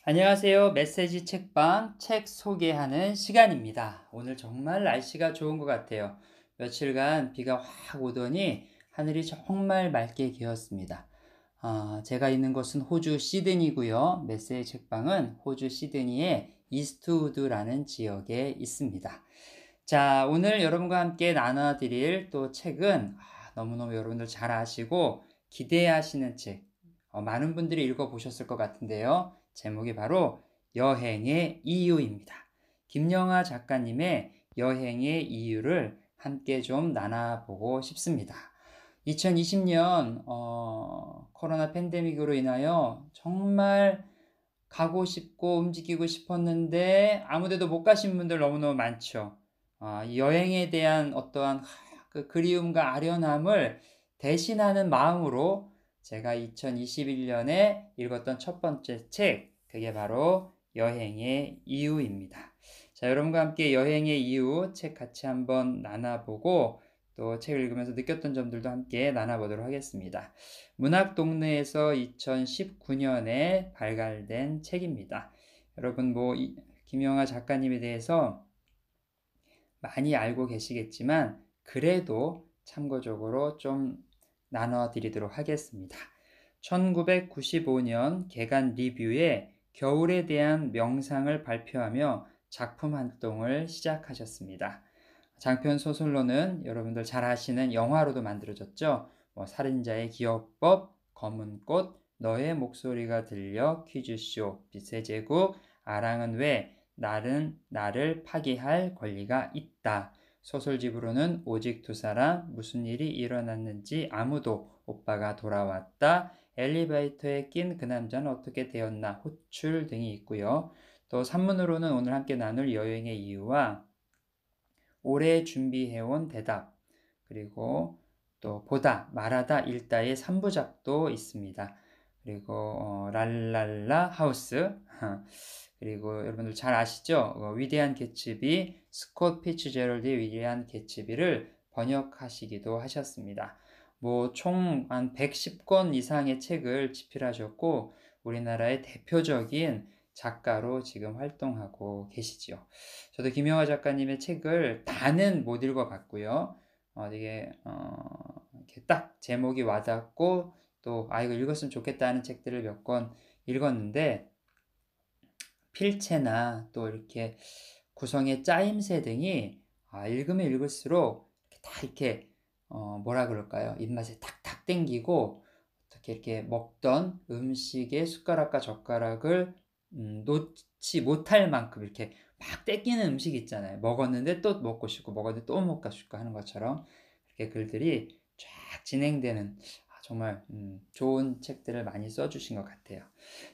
안녕하세요. 메시지 책방 책 소개하는 시간입니다. 오늘 정말 날씨가 좋은 것 같아요. 며칠간 비가 확 오더니 하늘이 정말 맑게 개었습니다. 제가 있는 곳은 호주 시드니고요. 메시지 책방은 호주 시드니의 이스트우드라는 지역에 있습니다. 자, 오늘 여러분과 함께 나눠드릴 또 책은 너무너무 여러분들 잘 아시고 기대하시는 책, 많은 분들이 읽어보셨을 것 같은데요. 제목이 바로 여행의 이유입니다. 김영하 작가님의 여행의 이유를 함께 좀 나눠보고 싶습니다. 2020년 코로나 팬데믹으로 인하여 정말 가고 싶고 움직이고 싶었는데 아무데도 못 가신 분들 너무너무 많죠. 이 여행에 대한 어떠한 그 그리움과 아련함을 대신하는 마음으로 제가 2021년에 읽었던 첫 번째 책, 그게 바로 여행의 이유입니다. 자, 여러분과 함께 여행의 이유 책 같이 한번 나눠보고 또 책을 읽으면서 느꼈던 점들도 함께 나눠보도록 하겠습니다. 문학동네에서 2019년에 발간된 책입니다. 여러분 김영하 작가님에 대해서 많이 알고 계시겠지만 그래도 참고적으로 좀 나눠드리도록 하겠습니다. 1995년 개간 리뷰에 겨울에 대한 명상을 발표하며 작품 활동을 시작하셨습니다. 장편 소설로는 여러분들 잘 아시는 영화로도 만들어졌죠. 살인자의 기억법, 검은 꽃, 너의 목소리가 들려, 퀴즈쇼, 빛의 제국, 아랑은 왜 나를 파괴할 권리가 있다. 소설집으로는 오직 두 사람, 무슨 일이 일어났는지 아무도, 오빠가 돌아왔다, 엘리베이터에 낀 그 남자는 어떻게 되었나, 호출 등이 있고요. 또 산문으로는 오늘 함께 나눌 여행의 이유와 오래 준비해온 대답, 그리고 또 보다, 말하다, 읽다의 3부작도 있습니다. 그리고 랄랄라 하우스, 그리고 여러분들 잘 아시죠? 위대한 개츠비, 스콧 피츠제럴드의 위대한 개츠비를 번역하시기도 하셨습니다. 총 한 110권 이상의 책을 집필하셨고 우리나라의 대표적인 작가로 지금 활동하고 계시죠. 저도 김영하 작가님의 책을 다는 못 읽어봤고요. 이렇게 딱 제목이 와닿고 또 이거 읽었으면 좋겠다 하는 책들을 몇 권 읽었는데 필체나 또 이렇게 구성의 짜임새 등이 읽으면 읽을수록 이렇게 뭐라 그럴까요? 입맛에 탁탁 땡기고 어떻게 이렇게 먹던 음식의 숟가락과 젓가락을 놓지 못할 만큼 이렇게 막 땡기는 음식 있잖아요. 먹었는데 또 먹고 싶고 먹었는데 또 먹고 싶고 하는 것처럼 이렇게 글들이 쫙 진행되는 정말 좋은 책들을 많이 써주신 것 같아요.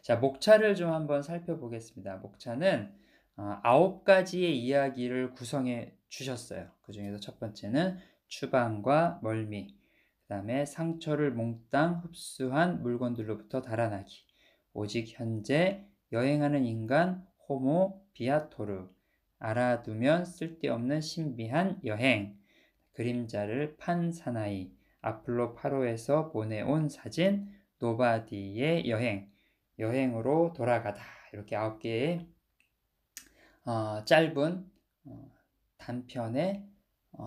자, 목차를 좀 한번 살펴보겠습니다. 목차는 9가지의 이야기를 구성해 주셨어요. 그 중에서 첫 번째는 추방과 멀미, 그 다음에 상처를 몽땅 흡수한 물건들로부터 달아나기, 오직 현재, 여행하는 인간, 호모 비아토르, 알아두면 쓸데없는 신비한 여행, 그림자를 판 사나이, 아플로 8호에서 보내온 사진, 노바디의 여행, 여행으로 돌아가다. 이렇게 9개의 짧은 단편의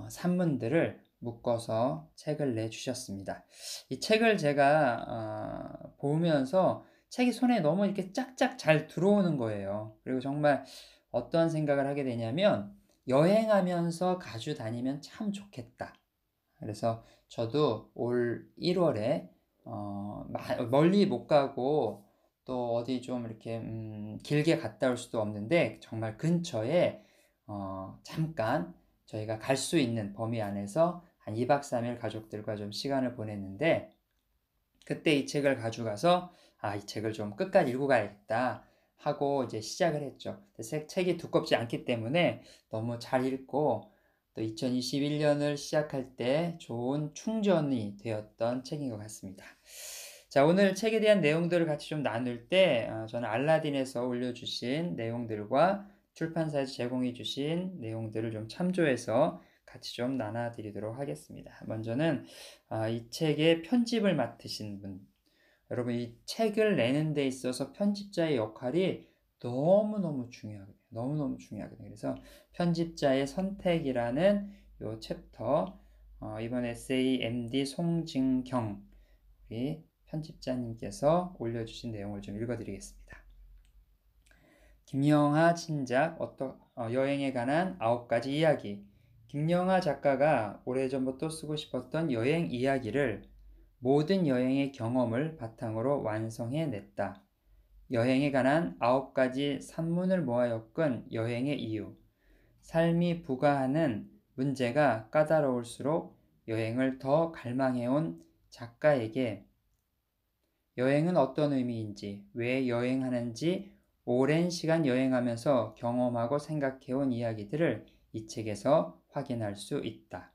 산문들을 묶어서 책을 내주셨습니다. 이 책을 제가 보면서 책이 손에 너무 이렇게 짝짝 잘 들어오는 거예요. 그리고 정말 어떤 생각을 하게 되냐면 여행하면서 가지고 다니면 참 좋겠다. 그래서 저도 올 1월에 멀리 못 가고 또 어디 좀 이렇게 길게 갔다 올 수도 없는데 정말 근처에 잠깐 저희가 갈 수 있는 범위 안에서 한 2박 3일 가족들과 좀 시간을 보냈는데 그때 이 책을 가져가서 이 책을 좀 끝까지 읽고 가야겠다 하고 이제 시작을 했죠. 책이 두껍지 않기 때문에 너무 잘 읽고 또 2021년을 시작할 때 좋은 충전이 되었던 책인 것 같습니다. 자, 오늘 책에 대한 내용들을 같이 좀 나눌 때 저는 알라딘에서 올려주신 내용들과 출판사에서 제공해 주신 내용들을 좀 참조해서 같이 좀 나눠드리도록 하겠습니다. 먼저는 이 책의 편집을 맡으신 분, 여러분 이 책을 내는 데 있어서 편집자의 역할이 너무너무 중요하거든요. 너무너무 중요하거든요. 그래서 편집자의 선택이라는 요 챕터, 이번 에세이 MD 송진경 우리 편집자님께서 올려주신 내용을 좀 읽어드리겠습니다. 김영하 신작 여행에 관한 9가지 이야기. 김영하 작가가 오래전부터 쓰고 싶었던 여행 이야기를 모든 여행의 경험을 바탕으로 완성해냈다. 여행에 관한 9가지 산문을 모아 엮은 여행의 이유. 삶이 부과하는 문제가 까다로울수록 여행을 더 갈망해온 작가에게 여행은 어떤 의미인지, 왜 여행하는지 오랜 시간 여행하면서 경험하고 생각해온 이야기들을 이 책에서 확인할 수 있다.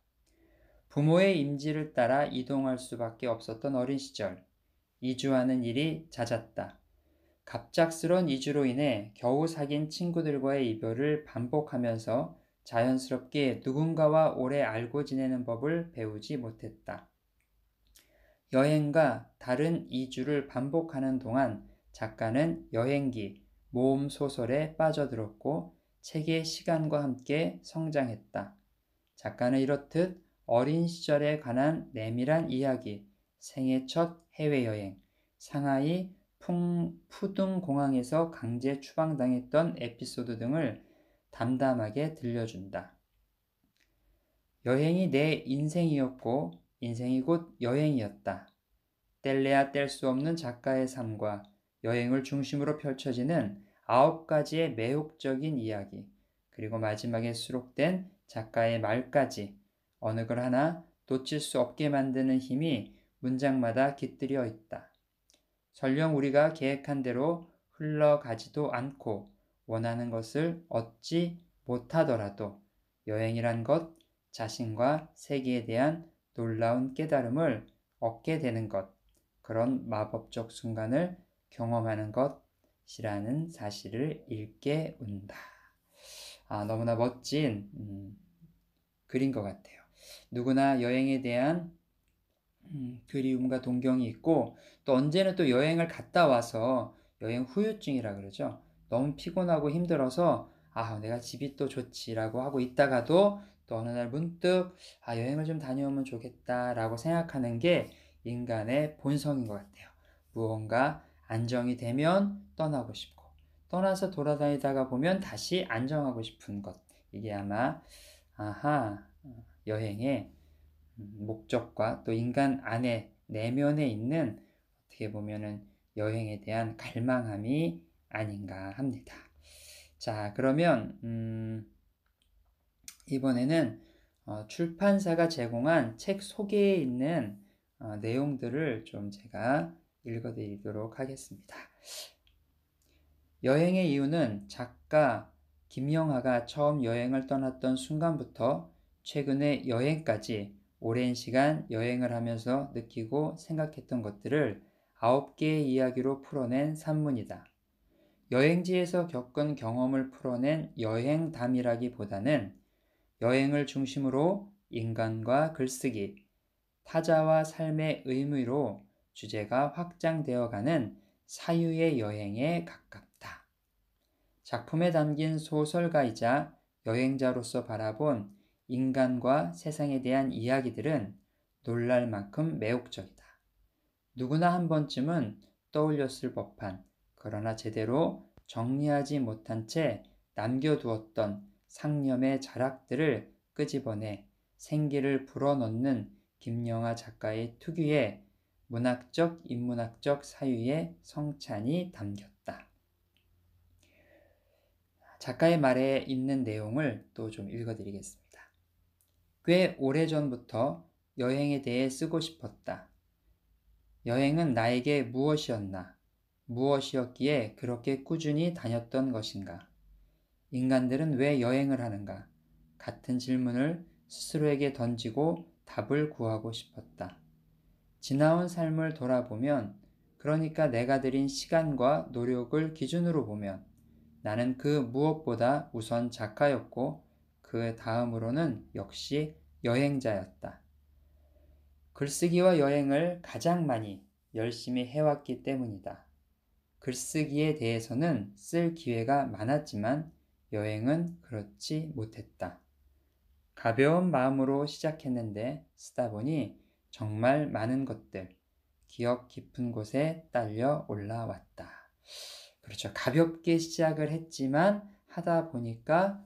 부모의 임지를 따라 이동할 수밖에 없었던 어린 시절, 이주하는 일이 잦았다. 갑작스런 이주로 인해 겨우 사귄 친구들과의 이별을 반복하면서 자연스럽게 누군가와 오래 알고 지내는 법을 배우지 못했다. 여행과 다른 이주를 반복하는 동안 작가는 여행기, 모험 소설에 빠져들었고 책의 시간과 함께 성장했다. 작가는 이렇듯 어린 시절에 관한 내밀한 이야기, 생애 첫 해외여행, 상하이 푸둥공항에서 강제 추방당했던 에피소드 등을 담담하게 들려준다. 여행이 내 인생이었고 인생이 곧 여행이었다. 뗄래야 뗄 수 없는 작가의 삶과 여행을 중심으로 펼쳐지는 9가지의 매혹적인 이야기, 그리고 마지막에 수록된 작가의 말까지 어느 걸 하나 놓칠 수 없게 만드는 힘이 문장마다 깃들여 있다. 설령 우리가 계획한 대로 흘러가지도 않고 원하는 것을 얻지 못하더라도 여행이란 것, 자신과 세계에 대한 놀라운 깨달음을 얻게 되는 것, 그런 마법적 순간을 경험하는 것이라는 사실을 읽게 운다. 너무나 멋진 글인 것 같아요. 누구나 여행에 대한 그리움과 동경이 있고 또 언제는 또 여행을 갔다 와서 여행 후유증이라 그러죠. 너무 피곤하고 힘들어서 내가 집이 또 좋지라고 하고 있다가도 또 어느 날 문득 여행을 좀 다녀오면 좋겠다라고 생각하는 게 인간의 본성인 것 같아요. 무언가 안정이 되면 떠나고 싶고 떠나서 돌아다니다가 보면 다시 안정하고 싶은 것. 이게 아마 여행의 목적과 또 인간 안에 내면에 있는 어떻게 보면은 여행에 대한 갈망함이 아닌가 합니다. 자, 그러면 이번에는 출판사가 제공한 책 소개에 있는 내용들을 좀 제가 읽어드리도록 하겠습니다. 여행의 이유는 작가 김영하가 처음 여행을 떠났던 순간부터 최근의 여행까지 오랜 시간 여행을 하면서 느끼고 생각했던 것들을 9개의 이야기로 풀어낸 산문이다. 여행지에서 겪은 경험을 풀어낸 여행담이라기보다는 여행을 중심으로 인간과 글쓰기, 타자와 삶의 의미로 주제가 확장되어가는 사유의 여행에 가깝다. 작품에 담긴 소설가이자 여행자로서 바라본 인간과 세상에 대한 이야기들은 놀랄 만큼 매혹적이다. 누구나 한 번쯤은 떠올렸을 법한, 그러나 제대로 정리하지 못한 채 남겨두었던 상념의 자락들을 끄집어내 생기를 불어넣는 김영하 작가의 특유의 문학적, 인문학적 사유의 성찬이 담겼다. 작가의 말에 있는 내용을 또 좀 읽어드리겠습니다. 꽤 오래전부터 여행에 대해 쓰고 싶었다. 여행은 나에게 무엇이었나? 무엇이었기에 그렇게 꾸준히 다녔던 것인가? 인간들은 왜 여행을 하는가? 같은 질문을 스스로에게 던지고 답을 구하고 싶었다. 지나온 삶을 돌아보면, 그러니까 내가 들인 시간과 노력을 기준으로 보면 나는 그 무엇보다 우선 작가였고 그 다음으로는 역시 여행자였다. 글쓰기와 여행을 가장 많이 열심히 해왔기 때문이다. 글쓰기에 대해서는 쓸 기회가 많았지만 여행은 그렇지 못했다. 가벼운 마음으로 시작했는데 쓰다 보니 정말 많은 것들, 기억 깊은 곳에 딸려 올라왔다. 그렇죠. 가볍게 시작을 했지만 하다 보니까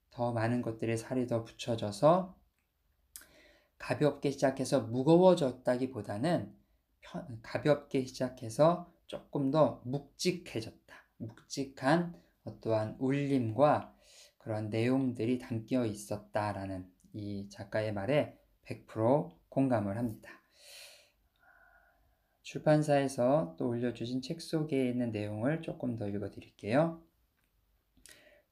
더 많은 것들에 살이 더 붙여져서 가볍게 시작해서 무거워졌다기보다는 가볍게 시작해서 조금 더 묵직해졌다. 묵직한 어떠한 울림과 그런 내용들이 담겨 있었다라는 이 작가의 말에 100% 공감을 합니다. 출판사에서 또 올려주신 책 속에 있는 내용을 조금 더 읽어드릴게요.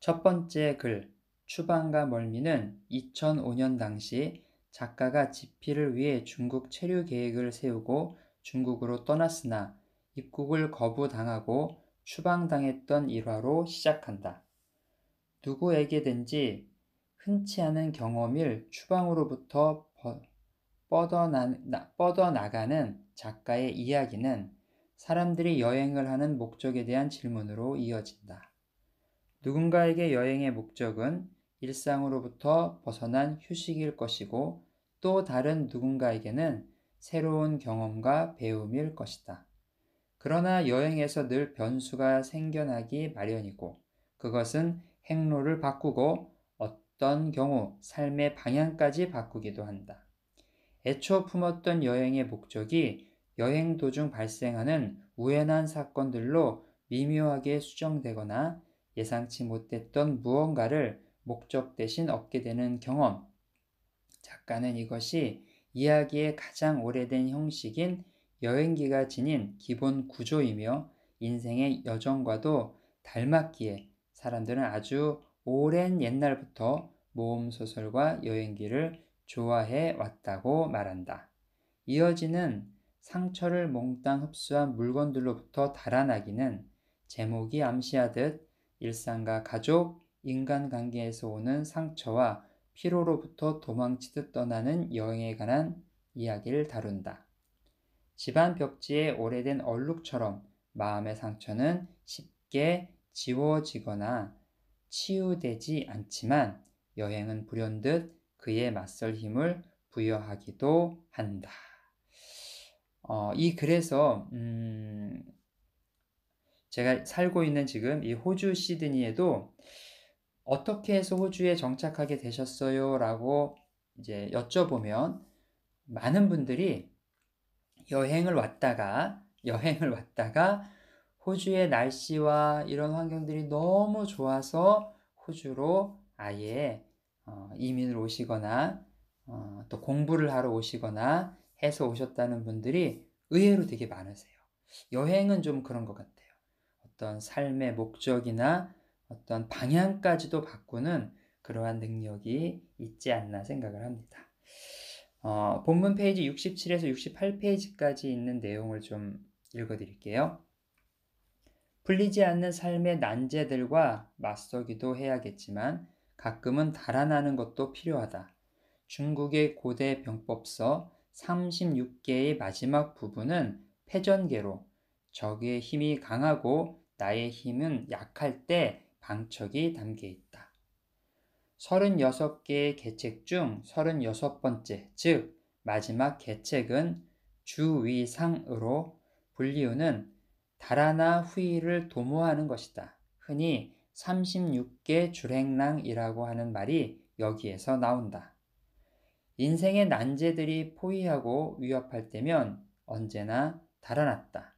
첫 번째 글, 추방과 멀미는 2005년 당시 작가가 집필을 위해 중국 체류 계획을 세우고 중국으로 떠났으나 입국을 거부당하고 추방당했던 일화로 시작한다. 누구에게든지 흔치 않은 경험일 추방으로부터 뻗어나가는 작가의 이야기는 사람들이 여행을 하는 목적에 대한 질문으로 이어진다. 누군가에게 여행의 목적은 일상으로부터 벗어난 휴식일 것이고 또 다른 누군가에게는 새로운 경험과 배움일 것이다. 그러나 여행에서 늘 변수가 생겨나기 마련이고 그것은 행로를 바꾸고 어떤 경우 삶의 방향까지 바꾸기도 한다. 애초 품었던 여행의 목적이 여행 도중 발생하는 우연한 사건들로 미묘하게 수정되거나 예상치 못했던 무언가를 목적 대신 얻게 되는 경험. 작가는 이것이 이야기의 가장 오래된 형식인 여행기가 지닌 기본 구조이며 인생의 여정과도 닮았기에 사람들은 아주 오랜 옛날부터 모험소설과 여행기를 좋아해 왔다고 말한다. 이어지는 상처를 몽땅 흡수한 물건들로부터 달아나기는 제목이 암시하듯 일상과 가족, 인간관계에서 오는 상처와 피로로부터 도망치듯 떠나는 여행에 관한 이야기를 다룬다. 집안 벽지에 오래된 얼룩처럼 마음의 상처는 쉽게 지워지거나 치유되지 않지만 여행은 불현듯 그에 맞설 힘을 부여하기도 한다. 이 글에서 제가 살고 있는 지금 이 호주 시드니에도 어떻게 해서 호주에 정착하게 되셨어요? 라고 이제 여쭤보면 많은 분들이 여행을 왔다가 호주의 날씨와 이런 환경들이 너무 좋아서 호주로 아예 이민을 오시거나 또 공부를 하러 오시거나 해서 오셨다는 분들이 의외로 되게 많으세요. 여행은 좀 그런 것 같아요. 어떤 삶의 목적이나 어떤 방향까지도 바꾸는 그러한 능력이 있지 않나 생각을 합니다. 본문 페이지 67에서 68페이지까지 있는 내용을 좀 읽어드릴게요. 풀리지 않는 삶의 난제들과 맞서기도 해야겠지만 가끔은 달아나는 것도 필요하다. 중국의 고대 병법서 36개의 마지막 부분은 패전계로 적의 힘이 강하고 나의 힘은 약할 때 방책이 담겨 있다. 36개의 계책 중 36번째, 즉 마지막 계책은 주위상으로 불리우는 달아나 후일을 도모하는 것이다. 흔히 36개 주행랑이라고 하는 말이 여기에서 나온다. 인생의 난제들이 포위하고 위협할 때면 언제나 달아났다.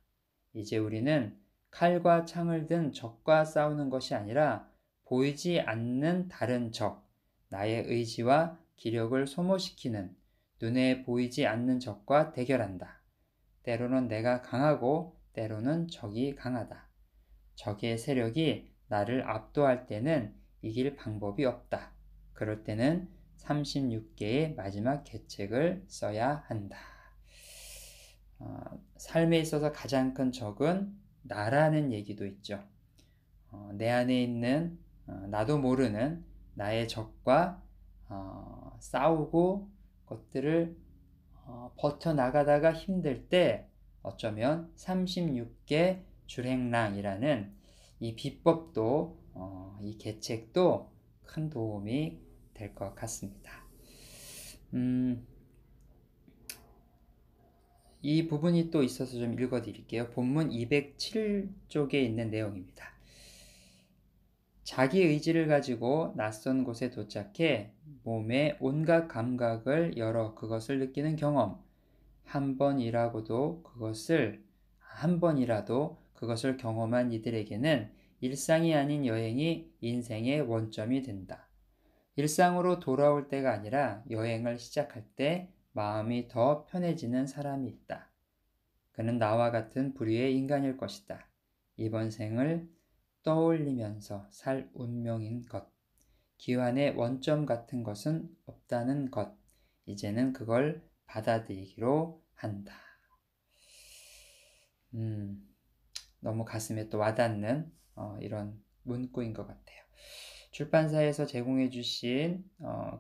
이제 우리는 칼과 창을 든 적과 싸우는 것이 아니라 보이지 않는 다른 적, 나의 의지와 기력을 소모시키는 눈에 보이지 않는 적과 대결한다. 때로는 내가 강하고 때로는 적이 강하다. 적의 세력이 나를 압도할 때는 이길 방법이 없다. 그럴 때는 36개의 마지막 계책을 써야 한다. 삶에 있어서 가장 큰 적은 나라는 얘기도 있죠. 내 안에 있는 나도 모르는 나의 적과 싸우고 것들을 버텨나가다가 힘들 때 어쩌면 36개 줄행랑이라는 이 비법도 이 계책도 큰 도움이 될 것 같습니다. 이 부분이 또 있어서 좀 읽어드릴게요. 본문 207쪽에 있는 내용입니다. 자기 의지를 가지고 낯선 곳에 도착해 몸의 온갖 감각을 열어 그것을 느끼는 경험, 한 번이라도 그것을 경험한 이들에게는 일상이 아닌 여행이 인생의 원점이 된다. 일상으로 돌아올 때가 아니라 여행을 시작할 때 마음이 더 편해지는 사람이 있다. 그는 나와 같은 부류의 인간일 것이다. 이번 생을 떠올리면서 살 운명인 것. 기환의 원점 같은 것은 없다는 것. 이제는 그걸 받아들이기로 한다. 너무 가슴에 또 와닿는 이런 문구인 것 같아요. 출판사에서 제공해 주신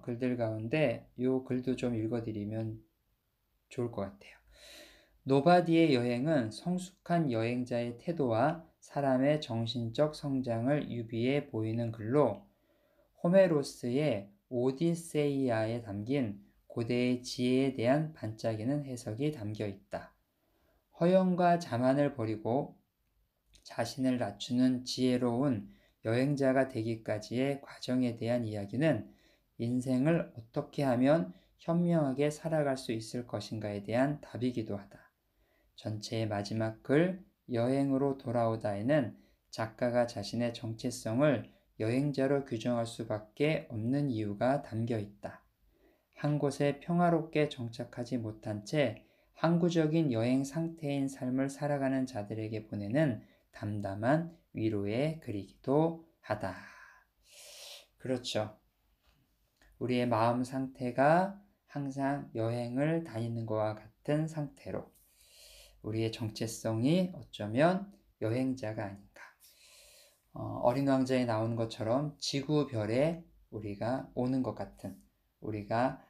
글들 가운데 이 글도 좀 읽어드리면 좋을 것 같아요. 노바디의 여행은 성숙한 여행자의 태도와 사람의 정신적 성장을 유비해 보이는 글로 호메로스의 오디세이아에 담긴 고대의 지혜에 대한 반짝이는 해석이 담겨 있다. 허영과 자만을 버리고 자신을 낮추는 지혜로운 여행자가 되기까지의 과정에 대한 이야기는 인생을 어떻게 하면 현명하게 살아갈 수 있을 것인가에 대한 답이기도 하다. 전체의 마지막 글 여행으로 돌아오다에는 작가가 자신의 정체성을 여행자로 규정할 수밖에 없는 이유가 담겨 있다. 한 곳에 평화롭게 정착하지 못한 채 항구적인 여행 상태인 삶을 살아가는 자들에게 보내는 담담한 위로의 글이기도 하다. 그렇죠. 우리의 마음 상태가 항상 여행을 다니는 것과 같은 상태로 우리의 정체성이 어쩌면 여행자가 아닌가. 어린 왕자에 나오는 것처럼 지구별에 우리가 오는 것 같은 우리가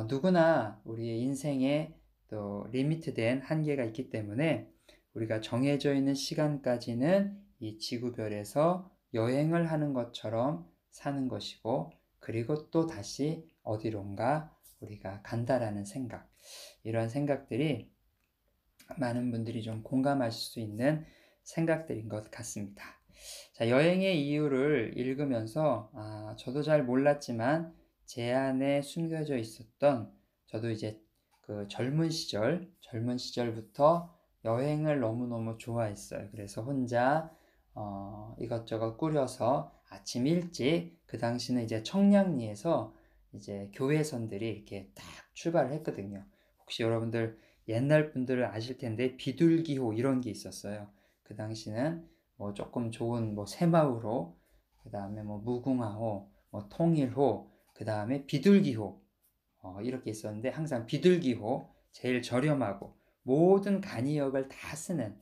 누구나 우리의 인생에 또 리미트된 한계가 있기 때문에 우리가 정해져 있는 시간까지는 이 지구별에서 여행을 하는 것처럼 사는 것이고 그리고 또 다시 어디론가 우리가 간다라는 생각 이런 생각들이 많은 분들이 좀 공감하실 수 있는 생각들인 것 같습니다. 자, 여행의 이유를 읽으면서 저도 잘 몰랐지만 제 안에 숨겨져 있었던 저도 이제 그 젊은 시절부터 여행을 너무너무 좋아했어요. 그래서 혼자 이것저것 꾸려서 아침 일찍 그 당시는 이제 청량리에서 이제 교회선들이 이렇게 딱 출발을 했거든요. 혹시 여러분들 옛날 분들은 아실 텐데 비둘기호 이런 게 있었어요. 그 당시는 뭐 조금 좋은 뭐 새마을호, 그 다음에 뭐 무궁화호, 뭐 통일호, 그 다음에 비둘기호 이렇게 있었는데 항상 비둘기호 제일 저렴하고 모든 간이역을 다 쓰는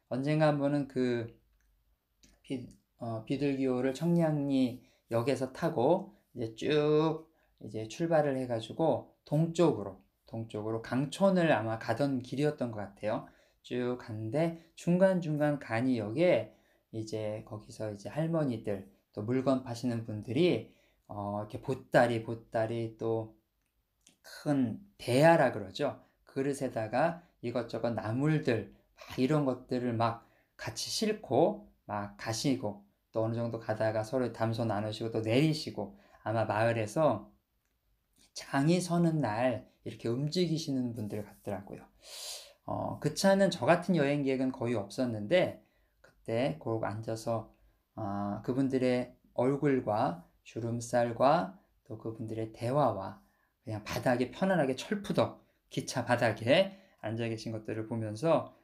언젠가 한 번은 그 비둘기호를 청량리 역에서 타고 이제 쭉 이제 출발을 해가지고 동쪽으로 강촌을 아마 가던 길이었던 것 같아요. 쭉 갔는데 중간중간 간이역에 이제 거기서 이제 할머니들 또 물건 파시는 분들이 이렇게 보따리 또 큰 대야라 그러죠. 그릇에다가 이것저것 나물들 막 이런 것들을 막 같이 싣고 막 가시고 또 어느 정도 가다가 서로 담소 나누시고 또 내리시고 아마 마을에서 장이 서는 날 이렇게 움직이시는 분들 같더라고요. 그 차는 저 같은 여행 계획은 거의 없었는데 그때 꼭 앉아서 그분들의 얼굴과 주름살과 또 그분들의 대화와 그냥 바닥에 편안하게 철푸덕 기차 바닥에 앉아 계신 것들을 보면서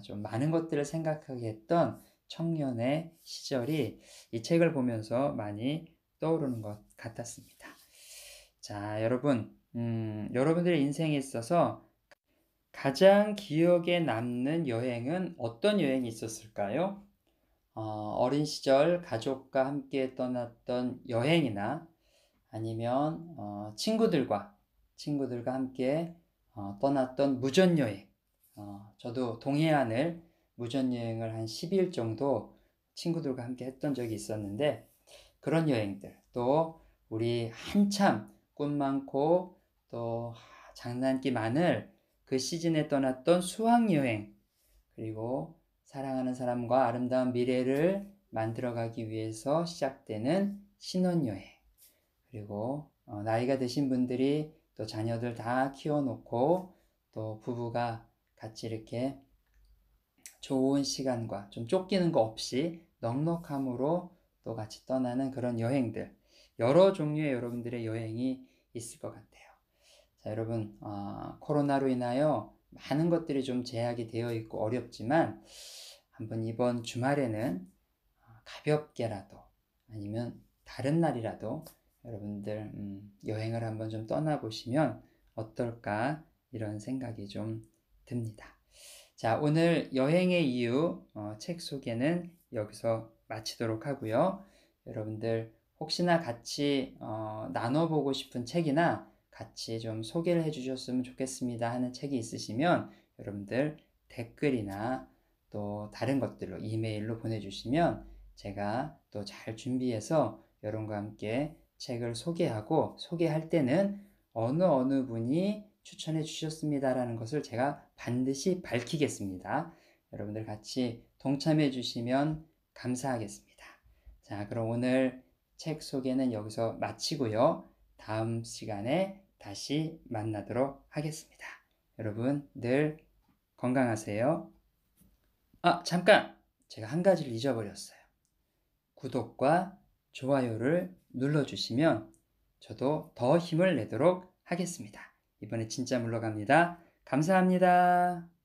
좀 많은 것들을 생각하게 했던 청년의 시절이 이 책을 보면서 많이 떠오르는 것 같았습니다. 자, 여러분, 여러분들의 인생에 있어서 가장 기억에 남는 여행은 어떤 여행이 있었을까요? 어린 시절 가족과 함께 떠났던 여행이나 아니면 친구들과 함께 떠났던 무전여행 저도 동해안을 무전여행을 한 10일 정도 친구들과 함께 했던 적이 있었는데, 그런 여행들, 또 우리 한참 꿈 많고 또 장난기 많을 그 시즌에 떠났던 수학여행, 그리고 사랑하는 사람과 아름다운 미래를 만들어가기 위해서 시작되는 신혼여행, 그리고 나이가 드신 분들이 또 자녀들 다 키워놓고 또 부부가 같이 이렇게 좋은 시간과 좀 쫓기는 거 없이 넉넉함으로 또 같이 떠나는 그런 여행들, 여러 종류의 여러분들의 여행이 있을 것 같아요. 자, 여러분, 코로나로 인하여 많은 것들이 좀 제약이 되어 있고 어렵지만 한번 이번 주말에는 가볍게라도 아니면 다른 날이라도 여러분들 여행을 한번 좀 떠나보시면 어떨까, 이런 생각이 좀 듭니다. 자, 오늘 여행의 이유 책 소개는 여기서 마치도록 하고요. 여러분들 혹시나 같이 나눠보고 싶은 책이나 같이 좀 소개를 해주셨으면 좋겠습니다 하는 책이 있으시면 여러분들 댓글이나 또 다른 것들로 이메일로 보내주시면 제가 또 잘 준비해서 여러분과 함께 책을 소개하고, 소개할 때는 어느 분이 추천해 주셨습니다라는 것을 제가 반드시 밝히겠습니다. 여러분들 같이 동참해 주시면 감사하겠습니다. 자, 그럼 오늘 책 소개는 여기서 마치고요. 다음 시간에 다시 만나도록 하겠습니다. 여러분 늘 건강하세요. 잠깐! 제가 한 가지를 잊어버렸어요. 구독과 좋아요를 눌러주시면 저도 더 힘을 내도록 하겠습니다. 이번에 진짜 물러갑니다. 감사합니다.